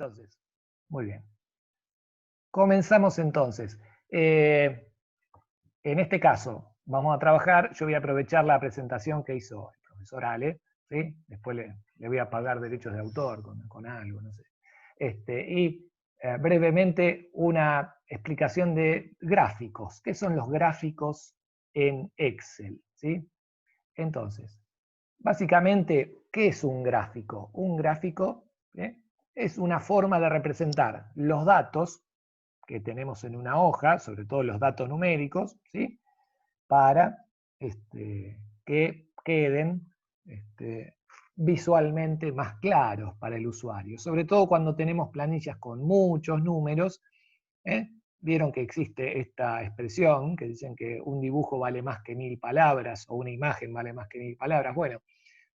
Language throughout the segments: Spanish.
Entonces, muy bien. Comenzamos entonces. En este caso, vamos a trabajar, yo voy a aprovechar la presentación que hizo el profesor Ale, ¿sí? Después le voy a pagar derechos de autor con algo, no sé. Brevemente una explicación de gráficos. ¿Qué son los gráficos en Excel? ¿Sí? Entonces, básicamente, ¿qué es un gráfico? Un gráfico es una forma de representar los datos que tenemos en una hoja, sobre todo los datos numéricos, ¿sí? Para que queden visualmente más claros para el usuario. Sobre todo cuando tenemos planillas con muchos números. Vieron que existe esta expresión que dicen que un dibujo vale más que 1000 palabras o una imagen vale más que 1000 palabras. Bueno,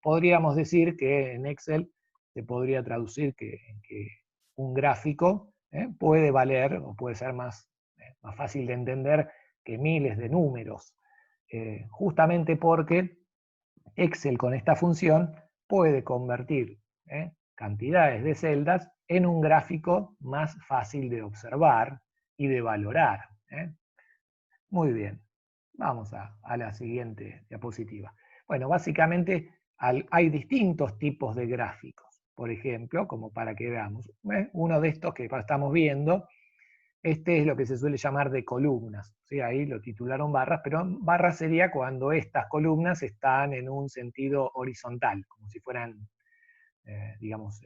podríamos decir que en Excel se podría traducir que un gráfico puede valer o puede ser más fácil de entender que miles de números, justamente porque Excel con esta función puede convertir cantidades de celdas en un gráfico más fácil de observar y de valorar. Muy bien, vamos a la siguiente diapositiva. Bueno, básicamente hay distintos tipos de gráficos. Por ejemplo, como para que veamos, uno de estos que estamos viendo, este es lo que se suele llamar de columnas. ¿Sí? Ahí lo titularon barras, pero barras sería cuando estas columnas están en un sentido horizontal, como si fueran, digamos,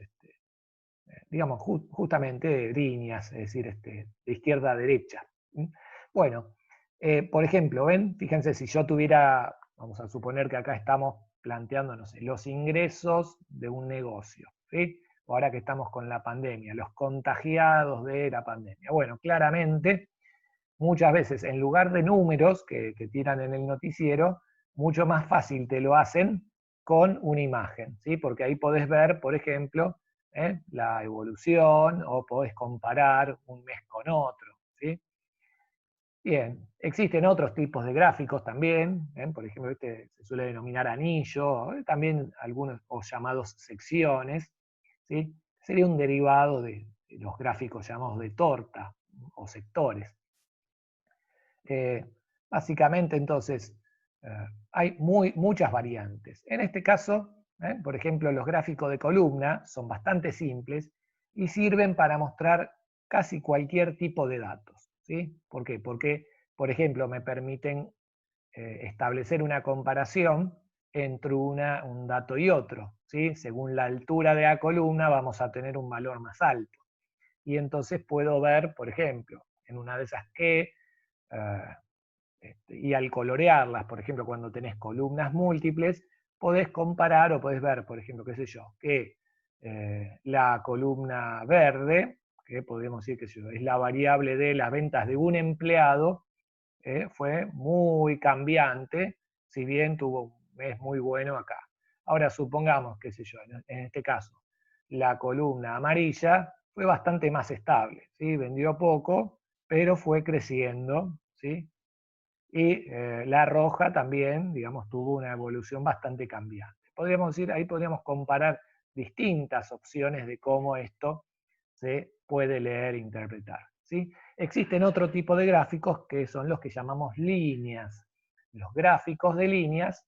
justamente líneas, es decir, de izquierda a derecha. Bueno, por ejemplo, ven, fíjense, si yo tuviera, vamos a suponer que acá estamos planteando, no sé, los ingresos de un negocio, ¿sí? Ahora que estamos con la pandemia, los contagiados de la pandemia. Bueno, claramente, muchas veces en lugar de números que tiran en el noticiero, mucho más fácil te lo hacen con una imagen, ¿sí? Porque ahí podés ver, por ejemplo, la evolución o podés comparar un mes con otro, ¿sí? Bien, existen otros tipos de gráficos también, por ejemplo, este se suele denominar anillo, también algunos o llamados secciones, ¿sí? Sería un derivado de los gráficos llamados de torta o sectores. Básicamente, entonces, hay muchas variantes. En este caso, por ejemplo, los gráficos de columna son bastante simples y sirven para mostrar casi cualquier tipo de datos. ¿Sí? ¿Por qué? Porque, por ejemplo, me permiten establecer una comparación entre un dato y otro. ¿Sí? Según la altura de la columna vamos a tener un valor más alto. Y entonces puedo ver, por ejemplo, en una de esas que y al colorearlas, por ejemplo, cuando tenés columnas múltiples, podés comparar o podés ver, por ejemplo, qué sé yo, que la columna verde, que podemos decir que es la variable de las ventas de un empleado, fue muy cambiante, si bien tuvo un mes muy bueno acá. Ahora supongamos, qué sé yo, en este caso, la columna amarilla fue bastante más estable, ¿sí? Vendió poco, pero fue creciendo, ¿sí? Y la roja también, digamos, tuvo una evolución bastante cambiante. Podríamos decir, ahí podríamos comparar distintas opciones de cómo esto se puede leer e interpretar. ¿Sí? Existen otro tipo de gráficos que son los que llamamos líneas. Los gráficos de líneas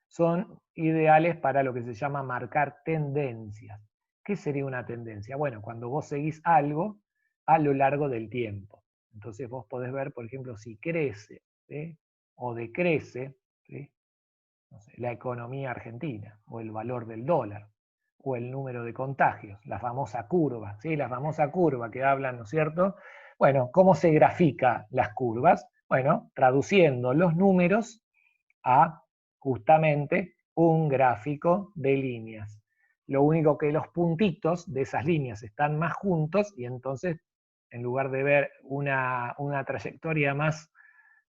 son ideales para lo que se llama marcar tendencias. ¿Qué sería una tendencia? Bueno, cuando vos seguís algo a lo largo del tiempo. Entonces vos podés ver, por ejemplo, si crece, ¿sí? O decrece, ¿sí? No sé, la economía argentina, o el valor del dólar, o el número de contagios, la famosa curva, ¿sí? La famosa curva que hablan, ¿no es cierto? Bueno, ¿cómo se grafica las curvas? Bueno, traduciendo los números a justamente un gráfico de líneas. Lo único que los puntitos de esas líneas están más juntos y entonces, en lugar de ver una trayectoria más,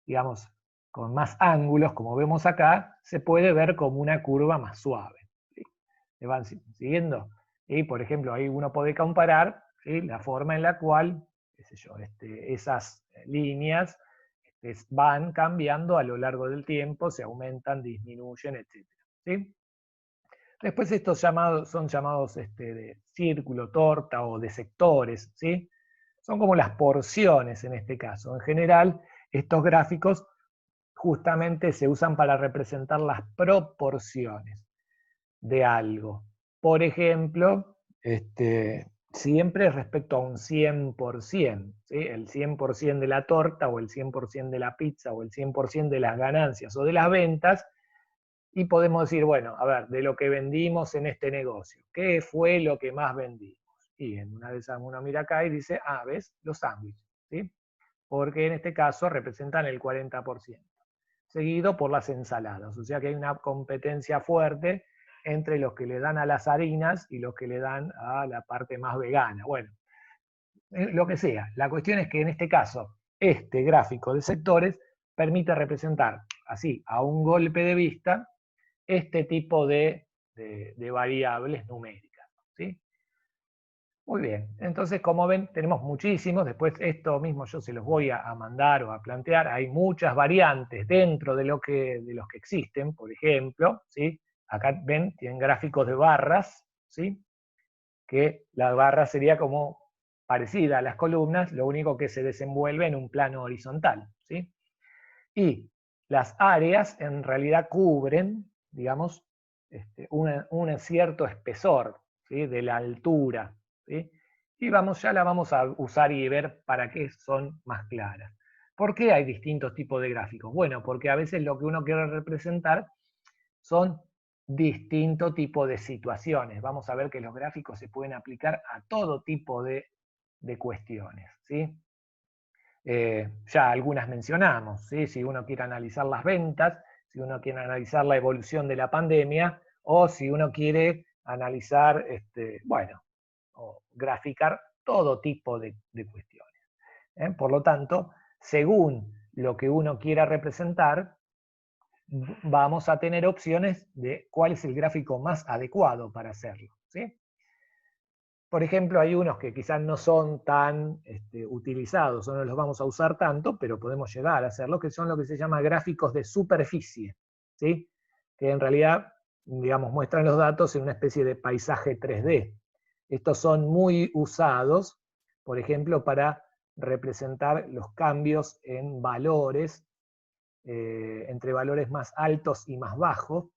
digamos, con más ángulos, como vemos acá, se puede ver como una curva más suave. ¿Sí? ¿Me van siguiendo? Y, por ejemplo, ahí uno puede comparar, ¿sí? La forma en la cual, qué sé yo, esas líneas van cambiando a lo largo del tiempo, se aumentan, disminuyen, etc. ¿Sí? Después estos son llamados de círculo, torta o de sectores, ¿sí? Son como las porciones en este caso. En general, estos gráficos justamente se usan para representar las proporciones de algo. Por ejemplo, siempre respecto a un 100%, ¿sí? El 100% de la torta o el 100% de la pizza o el 100% de las ganancias o de las ventas, y podemos decir, bueno, a ver, de lo que vendimos en este negocio, ¿qué fue lo que más vendimos? Y en una de esas uno mira acá y dice, ah, ¿ves? Los sándwiches, ¿sí? Porque en este caso representan el 40%, seguido por las ensaladas, o sea que hay una competencia fuerte entre los que le dan a las harinas y los que le dan a la parte más vegana. Bueno, lo que sea. La cuestión es que en este caso, este gráfico de sectores permite representar, así, a un golpe de vista, este tipo de variables numéricas, ¿sí? Muy bien, entonces como ven tenemos muchísimos, después esto mismo yo se los voy a mandar o a plantear, hay muchas variantes dentro de los que existen, por ejemplo, ¿sí? Acá ven, tienen gráficos de barras, ¿sí? Que la barra sería como parecida a las columnas, lo único que se desenvuelve en un plano horizontal, ¿sí? Y las áreas en realidad cubren, digamos, un cierto espesor, ¿sí? De la altura, ¿sí? Y ya la vamos a usar y ver para qué son más claras. ¿Por qué hay distintos tipos de gráficos? Bueno, porque a veces lo que uno quiere representar son distintos tipos de situaciones. Vamos a ver que los gráficos se pueden aplicar a todo tipo de cuestiones, ¿sí? Ya algunas mencionamos, ¿sí? Si uno quiere analizar las ventas, si uno quiere analizar la evolución de la pandemia, o si uno quiere analizar, bueno, o graficar todo tipo de cuestiones. Por lo tanto, según lo que uno quiera representar, vamos a tener opciones de cuál es el gráfico más adecuado para hacerlo, ¿sí? Por ejemplo, hay unos que quizás no son tan utilizados o no los vamos a usar tanto, pero podemos llegar a hacerlo, que son lo que se llama gráficos de superficie, ¿sí? Que en realidad, digamos, muestran los datos en una especie de paisaje 3D. Estos son muy usados, por ejemplo, para representar los cambios en valores, entre valores más altos y más bajos,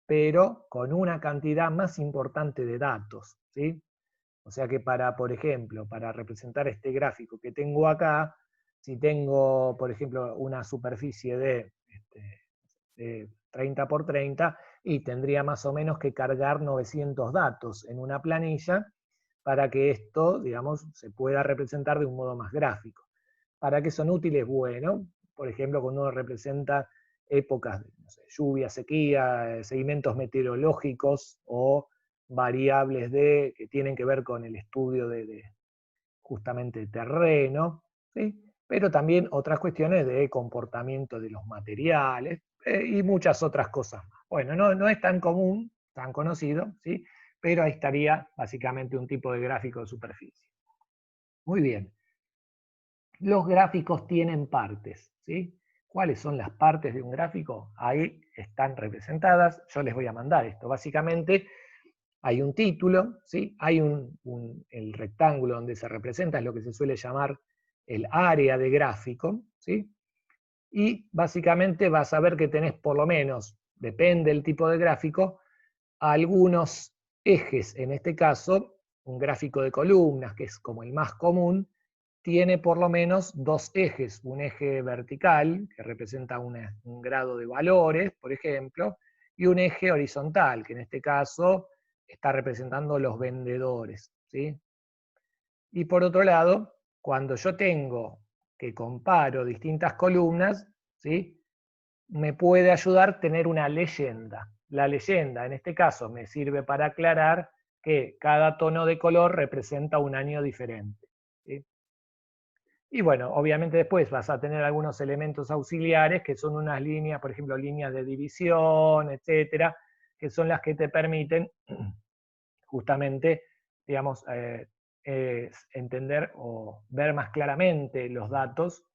pero con una cantidad más importante de datos, ¿sí? O sea que por ejemplo, para representar este gráfico que tengo acá, si tengo, por ejemplo, una superficie de 30 por 30, y tendría más o menos que cargar 900 datos en una planilla para que esto, digamos, se pueda representar de un modo más gráfico. ¿Para qué son útiles? Bueno, por ejemplo, cuando uno representa épocas de no sé, lluvia, sequía, seguimientos meteorológicos o variables que tienen que ver con el estudio justamente terreno, ¿sí? Pero también otras cuestiones de comportamiento de los materiales y muchas otras cosas más. Bueno, no es tan común, tan conocido, ¿sí? Pero ahí estaría básicamente un tipo de gráfico de superficie. Muy bien. Los gráficos tienen partes, ¿sí? ¿Cuáles son las partes de un gráfico? Ahí están representadas. Yo les voy a mandar esto. Básicamente hay un título, ¿sí? Hay el rectángulo donde se representa, es lo que se suele llamar el área de gráfico, ¿sí? Y básicamente vas a ver que tenés por lo menos, depende del tipo de gráfico, algunos ejes. En este caso, un gráfico de columnas, que es como el más común, tiene por lo menos dos ejes, un eje vertical, que representa un grado de valores, por ejemplo, y un eje horizontal, que en este caso está representando los vendedores, ¿sí? Y por otro lado, cuando yo tengo que comparo distintas columnas, ¿sí? Me puede ayudar tener una leyenda. La leyenda, en este caso, me sirve para aclarar que cada tono de color representa un año diferente, ¿sí? Y bueno, obviamente después vas a tener algunos elementos auxiliares que son unas líneas, por ejemplo, líneas de división, etcétera, que son las que te permiten justamente, digamos, entender o ver más claramente los datos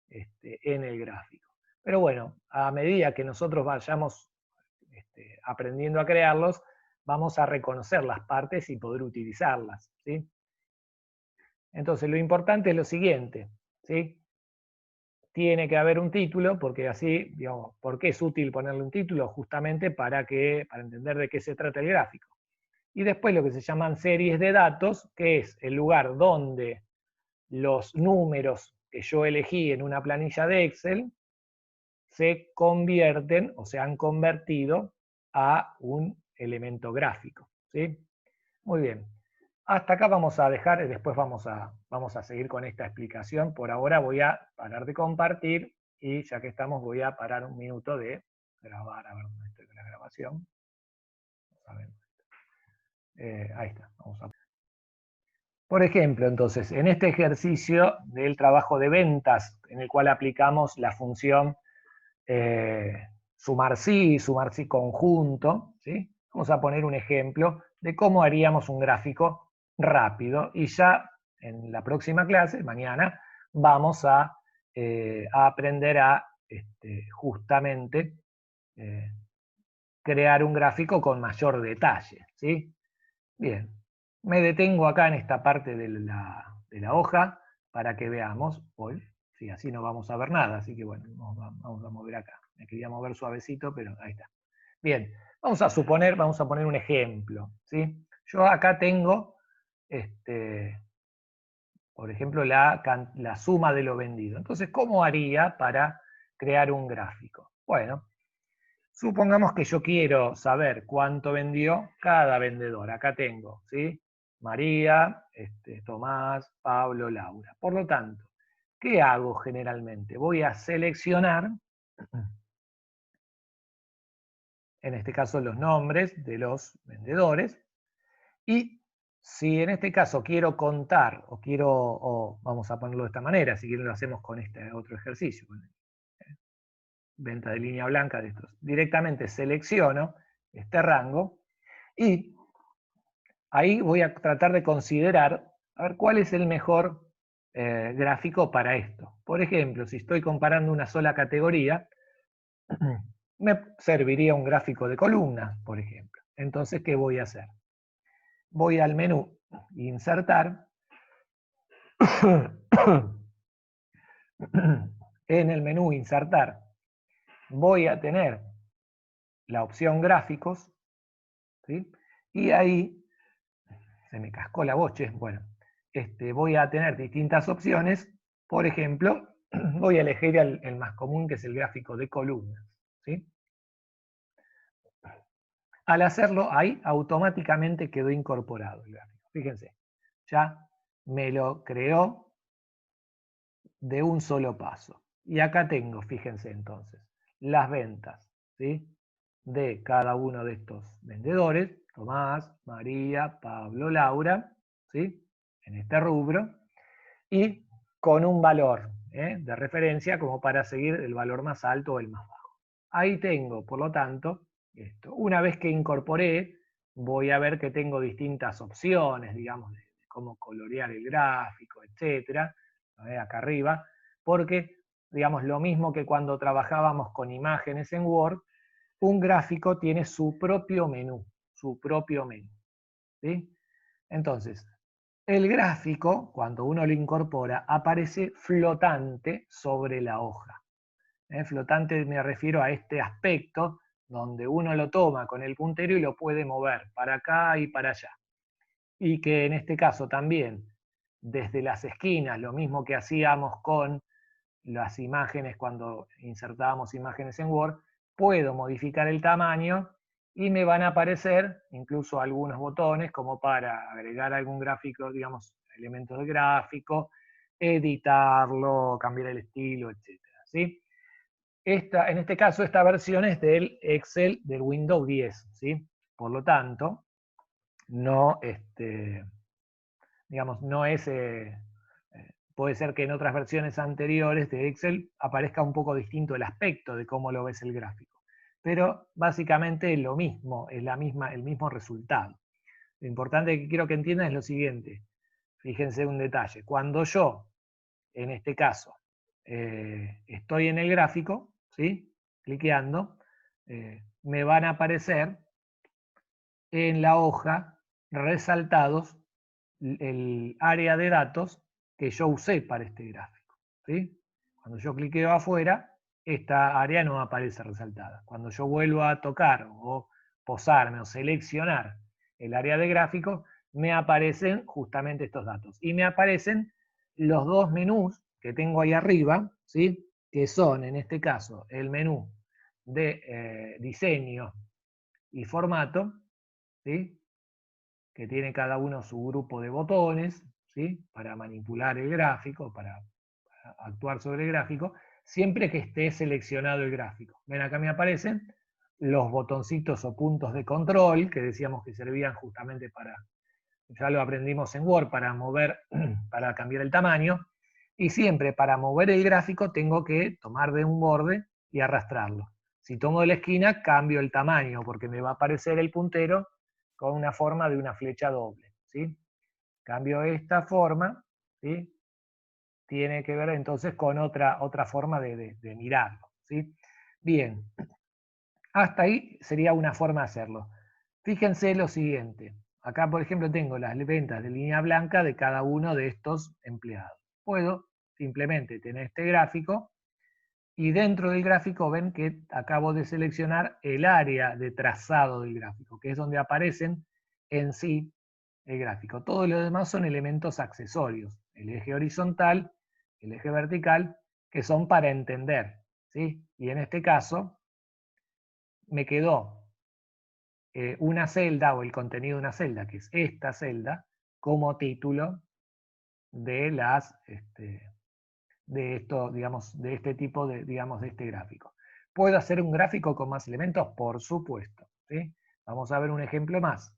en el gráfico. Pero bueno, a medida que nosotros vayamos aprendiendo a crearlos, vamos a reconocer las partes y poder utilizarlas, ¿sí? Entonces lo importante es lo siguiente, ¿sí? Tiene que haber un título, porque así, digamos, ¿por qué es útil ponerle un título? Justamente para entender de qué se trata el gráfico. Y después lo que se llaman series de datos, que es el lugar donde los números que yo elegí en una planilla de Excel se convierten o se han convertido a un elemento gráfico, ¿sí? Muy bien. Hasta acá vamos a dejar, después vamos a seguir con esta explicación. Por ahora voy a parar de compartir y ya que estamos voy a parar un minuto de grabar, a ver dónde estoy con la grabación. A ver. Ahí está. Por ejemplo, entonces, en este ejercicio del trabajo de ventas, en el cual aplicamos la función sumar sí conjunto, ¿sí? Vamos a poner un ejemplo de cómo haríamos un gráfico rápido y ya en la próxima clase, mañana, vamos a aprender a justamente crear un gráfico con mayor detalle, ¿sí? Bien, me detengo acá en esta parte de la hoja para que veamos, hoy, sí, así no vamos a ver nada, así que bueno, vamos a mover acá. Me quería mover suavecito, pero ahí está. Bien, vamos a poner un ejemplo, ¿sí? Yo acá tengo, por ejemplo, la suma de lo vendido. Entonces, ¿cómo haría para crear un gráfico? Bueno, supongamos que yo quiero saber cuánto vendió cada vendedor. Acá tengo, ¿sí? María, Tomás, Pablo, Laura. Por lo tanto, ¿qué hago generalmente? Voy a seleccionar, en este caso, los nombres de los vendedores. Y si en este caso quiero contar, o vamos a ponerlo de esta manera, si quieren lo hacemos con este otro ejercicio, con venta de línea blanca de estos. Directamente selecciono este rango y ahí voy a tratar de considerar a ver cuál es el mejor gráfico para esto. Por ejemplo, si estoy comparando una sola categoría, me serviría un gráfico de columnas, por ejemplo. Entonces, ¿qué voy a hacer? Voy al menú Insertar. En el menú Insertar voy a tener la opción Gráficos, ¿sí? Y ahí, se me cascó la boche, bueno, voy a tener distintas opciones. Por ejemplo, voy a elegir el más común, que es el gráfico de columnas, ¿sí? Al hacerlo, ahí automáticamente quedó incorporado el gráfico. Fíjense, ya me lo creó de un solo paso. Y acá tengo, fíjense entonces, las ventas, ¿sí? De cada uno de estos vendedores, Tomás, María, Pablo, Laura, ¿sí? En este rubro, y con un valor de referencia como para seguir el valor más alto o el más bajo. Ahí tengo, por lo tanto, esto. Una vez que incorporé, voy a ver que tengo distintas opciones, digamos, de cómo colorear el gráfico, etcétera, acá arriba, porque, digamos, lo mismo que cuando trabajábamos con imágenes en Word, un gráfico tiene su propio menú, ¿sí? Entonces, el gráfico, cuando uno lo incorpora, aparece flotante sobre la hoja. Flotante me refiero a este aspecto donde uno lo toma con el puntero y lo puede mover para acá y para allá. Y que en este caso también, desde las esquinas, lo mismo que hacíamos con las imágenes cuando insertábamos imágenes en Word, puedo modificar el tamaño y me van a aparecer incluso algunos botones como para agregar algún gráfico, digamos, elementos de gráfico, editarlo, cambiar el estilo, etc. ¿Sí? En este caso, esta versión es del Excel del Windows 10, ¿sí? Por lo tanto, no, digamos, no es, puede ser que en otras versiones anteriores de Excel aparezca un poco distinto el aspecto de cómo lo ves el gráfico. Pero básicamente es lo mismo, es el mismo resultado. Lo importante que quiero que entiendan es lo siguiente. Fíjense un detalle. Cuando yo, en este caso, estoy en el gráfico, ¿sí? Cliqueando, me van a aparecer en la hoja resaltados el área de datos que yo usé para este gráfico. ¿Sí? Cuando yo cliqueo afuera, esta área no aparece resaltada. Cuando yo vuelvo a tocar o posarme o seleccionar el área de gráfico, me aparecen justamente estos datos. Y me aparecen los dos menús que tengo ahí arriba, ¿sí? Que son, en este caso, el menú de diseño y formato, ¿sí? Que tiene cada uno su grupo de botones, ¿sí? Para manipular el gráfico, para actuar sobre el gráfico, siempre que esté seleccionado el gráfico. Ven, acá me aparecen los botoncitos o puntos de control, que decíamos que servían justamente para, ya lo aprendimos en Word, para mover, para cambiar el tamaño, y siempre para mover el gráfico tengo que tomar de un borde y arrastrarlo. Si tomo de la esquina, cambio el tamaño, porque me va a aparecer el puntero con una forma de una flecha doble, ¿sí? Cambio esta forma, ¿sí? Tiene que ver entonces con otra forma de mirarlo, ¿sí? Bien, hasta ahí sería una forma de hacerlo. Fíjense lo siguiente. Acá, por ejemplo, tengo las ventas de línea blanca de cada uno de estos empleados. Puedo simplemente tener este gráfico y dentro del gráfico ven que acabo de seleccionar el área de trazado del gráfico, que es donde aparecen en sí el gráfico. Todo lo demás son elementos accesorios. El eje horizontal, el eje vertical, que son para entender, ¿sí? Y en este caso me quedó una celda o el contenido de una celda, que es esta celda, como título de las de esto, digamos, de este tipo de, digamos, de este gráfico. ¿Puedo hacer un gráfico con más elementos? Por supuesto, ¿sí? Vamos a ver un ejemplo más.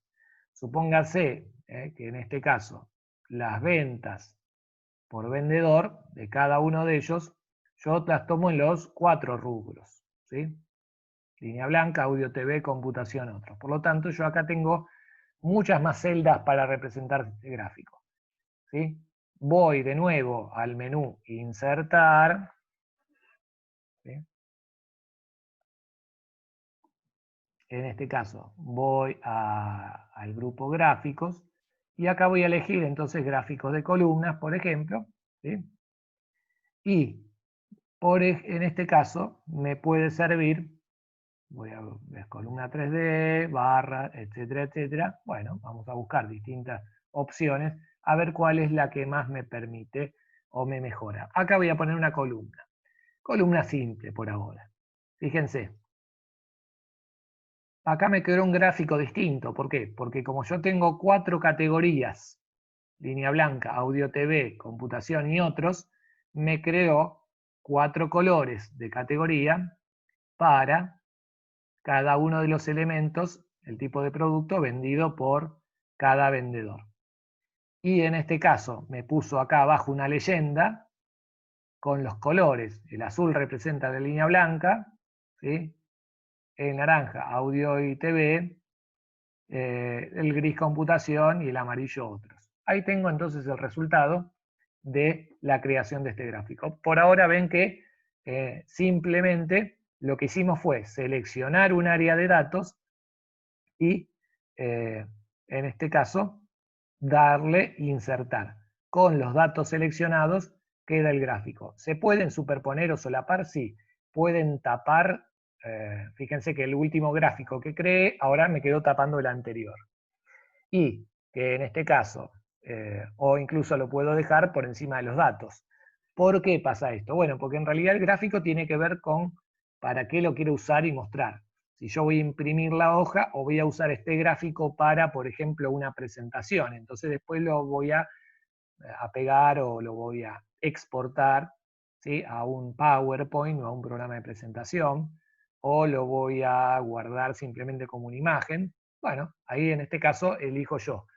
Supóngase que en este caso las ventas por vendedor de cada uno de ellos, yo las tomo en los 4 rubros, ¿sí? Línea blanca, audio, TV, computación, otros. Por lo tanto, yo acá tengo muchas más celdas para representar este gráfico, ¿sí? Voy de nuevo al menú insertar, ¿sí? En este caso voy al grupo gráficos y acá voy a elegir entonces gráficos de columnas, por ejemplo, ¿sí? Y en este caso me puede servir, voy a ver columna 3D, barra, etcétera, etcétera. Bueno, vamos a buscar distintas opciones a ver cuál es la que más me permite o me mejora. Acá voy a poner una columna simple por ahora. Fíjense, acá me quedó un gráfico distinto. ¿Por qué? Porque como yo tengo 4 categorías, línea blanca, audio TV, computación y otros, me creó 4 colores de categoría para cada uno de los elementos, el tipo de producto vendido por cada vendedor. Y en este caso me puso acá abajo una leyenda con los colores. El azul representa la línea blanca, ¿sí? El naranja, audio y TV, el gris, computación, y el amarillo, otros. Ahí tengo entonces el resultado de la creación de este gráfico. Por ahora ven que simplemente lo que hicimos fue seleccionar un área de datos y en este caso darle insertar. Con los datos seleccionados queda el gráfico. ¿Se pueden superponer o solapar? Sí. Pueden tapar, fíjense que el último gráfico que creé ahora me quedó tapando el anterior. Y que en este caso, o incluso lo puedo dejar por encima de los datos. ¿Por qué pasa esto? Bueno, porque en realidad el gráfico tiene que ver con para qué lo quiero usar y mostrar. Si yo voy a imprimir la hoja o voy a usar este gráfico para, por ejemplo, una presentación. Entonces después lo voy a pegar o lo voy a exportar, ¿sí? A un PowerPoint o a un programa de presentación, o lo voy a guardar simplemente como una imagen. Bueno, ahí en este caso elijo yo.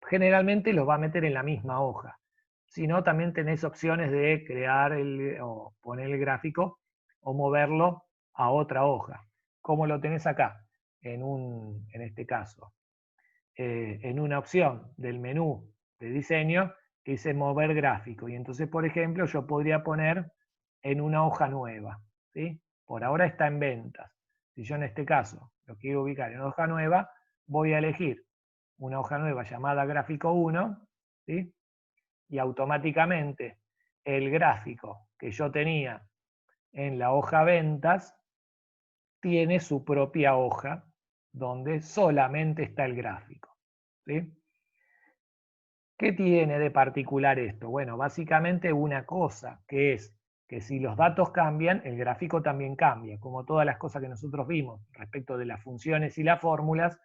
Generalmente los va a meter en la misma hoja. Si no, también tenés opciones de crear o poner el gráfico o moverlo a otra hoja. Como lo tenés acá, en este caso, en una opción del menú de diseño que dice mover gráfico. Y entonces, por ejemplo, yo podría poner en una hoja nueva, ¿sí? Por ahora está en ventas. Si yo en este caso lo quiero ubicar en hoja nueva, voy a elegir una hoja nueva llamada gráfico 1, ¿sí? Y automáticamente el gráfico que yo tenía en la hoja ventas tiene su propia hoja donde solamente está el gráfico, ¿sí? ¿Qué tiene de particular esto? Bueno, básicamente una cosa, que es que si los datos cambian, el gráfico también cambia. Como todas las cosas que nosotros vimos respecto de las funciones y las fórmulas,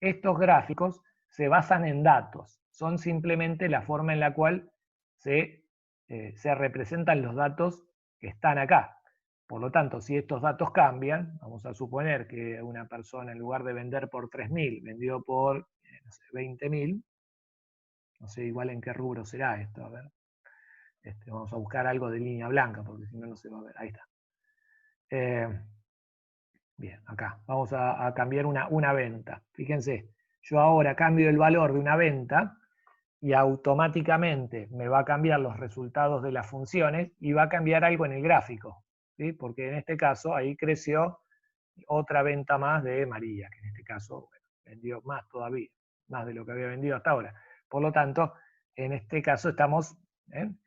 estos gráficos se basan en datos. Son simplemente la forma en la cual se representan los datos que están acá. Por lo tanto, si estos datos cambian, vamos a suponer que una persona en lugar de vender por 3.000, vendió por no sé, 20.000, no sé igual en qué rubro será esto, a ver. Vamos a buscar algo de línea blanca, porque si no, no se va a ver. Ahí está. Bien, acá. Vamos a cambiar una venta. Fíjense, yo ahora cambio el valor de una venta y automáticamente me va a cambiar los resultados de las funciones y va a cambiar algo en el gráfico, ¿sí? Porque en este caso ahí creció otra venta más de María, que en este caso bueno, vendió más todavía, más de lo que había vendido hasta ahora. Por lo tanto, en este caso estamos, ven,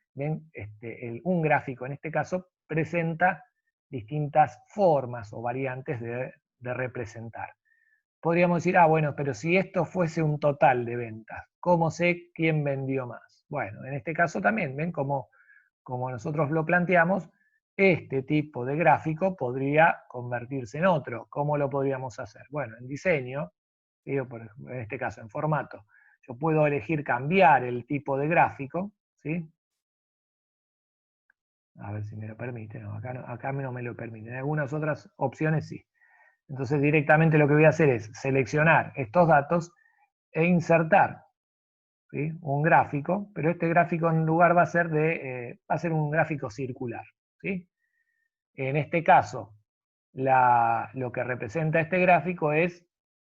un gráfico en este caso presenta distintas formas o variantes de representar. Podríamos decir, bueno, pero si esto fuese un total de ventas, ¿cómo sé quién vendió más? Bueno, en este caso también, ven como nosotros lo planteamos, este tipo de gráfico podría convertirse en otro. ¿Cómo lo podríamos hacer? Bueno, en diseño, digo, en este caso en formato, yo puedo elegir cambiar el tipo de gráfico, ¿sí? A ver si me lo permite, no, acá no me lo permite. En algunas otras opciones sí. Entonces directamente lo que voy a hacer es seleccionar estos datos e insertar, ¿sí? Un gráfico, pero este gráfico en lugar va a ser un gráfico circular, ¿sí? En este caso, lo que representa este gráfico es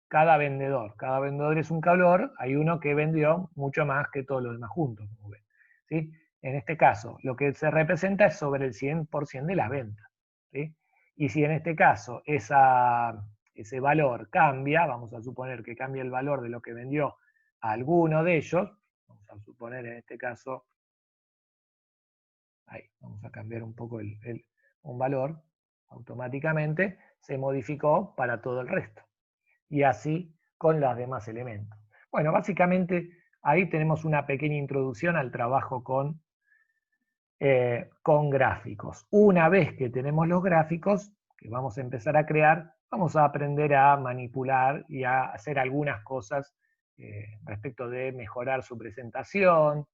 cada vendedor. Cada vendedor es un valor, hay uno que vendió mucho más que todos los demás juntos, como ven, ¿sí? En este caso, lo que se representa es sobre el 100% de las ventas, ¿sí? Y si en este caso ese valor cambia, vamos a suponer que cambia el valor de lo que vendió a alguno de ellos, vamos a suponer en este caso, ahí, vamos a cambiar un poco un valor, automáticamente se modificó para todo el resto. Y así con los demás elementos. Bueno, básicamente ahí tenemos una pequeña introducción al trabajo con gráficos. Una vez que tenemos los gráficos, que vamos a empezar a crear, vamos a aprender a manipular y a hacer algunas cosas respecto de mejorar su presentación,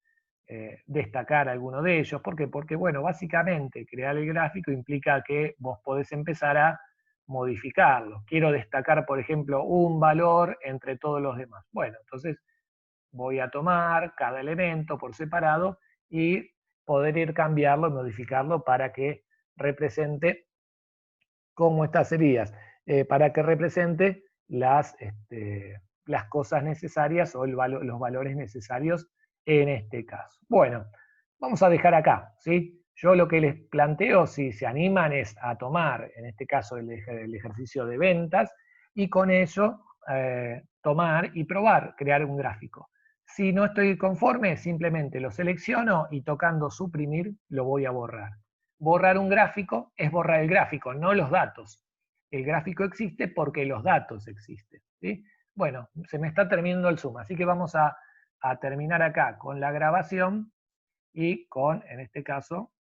destacar alguno de ellos. ¿Por qué? Porque, bueno, básicamente crear el gráfico implica que vos podés empezar a modificarlo. Quiero destacar, por ejemplo, un valor entre todos los demás. Bueno, entonces voy a tomar cada elemento por separado y poder ir cambiarlo, modificarlo para que represente como estas serías, para que represente las cosas necesarias o los valores necesarios en este caso. Bueno, vamos a dejar acá, ¿sí? Yo lo que les planteo, si se animan, es a tomar, en este caso, el ejercicio de ventas, y con ello tomar y probar, crear un gráfico. Si no estoy conforme, simplemente lo selecciono y tocando suprimir lo voy a borrar. Borrar un gráfico es borrar el gráfico, no los datos. El gráfico existe porque los datos existen, ¿sí? Bueno, se me está terminando el Zoom, así que vamos a terminar acá con la grabación y con, en este caso,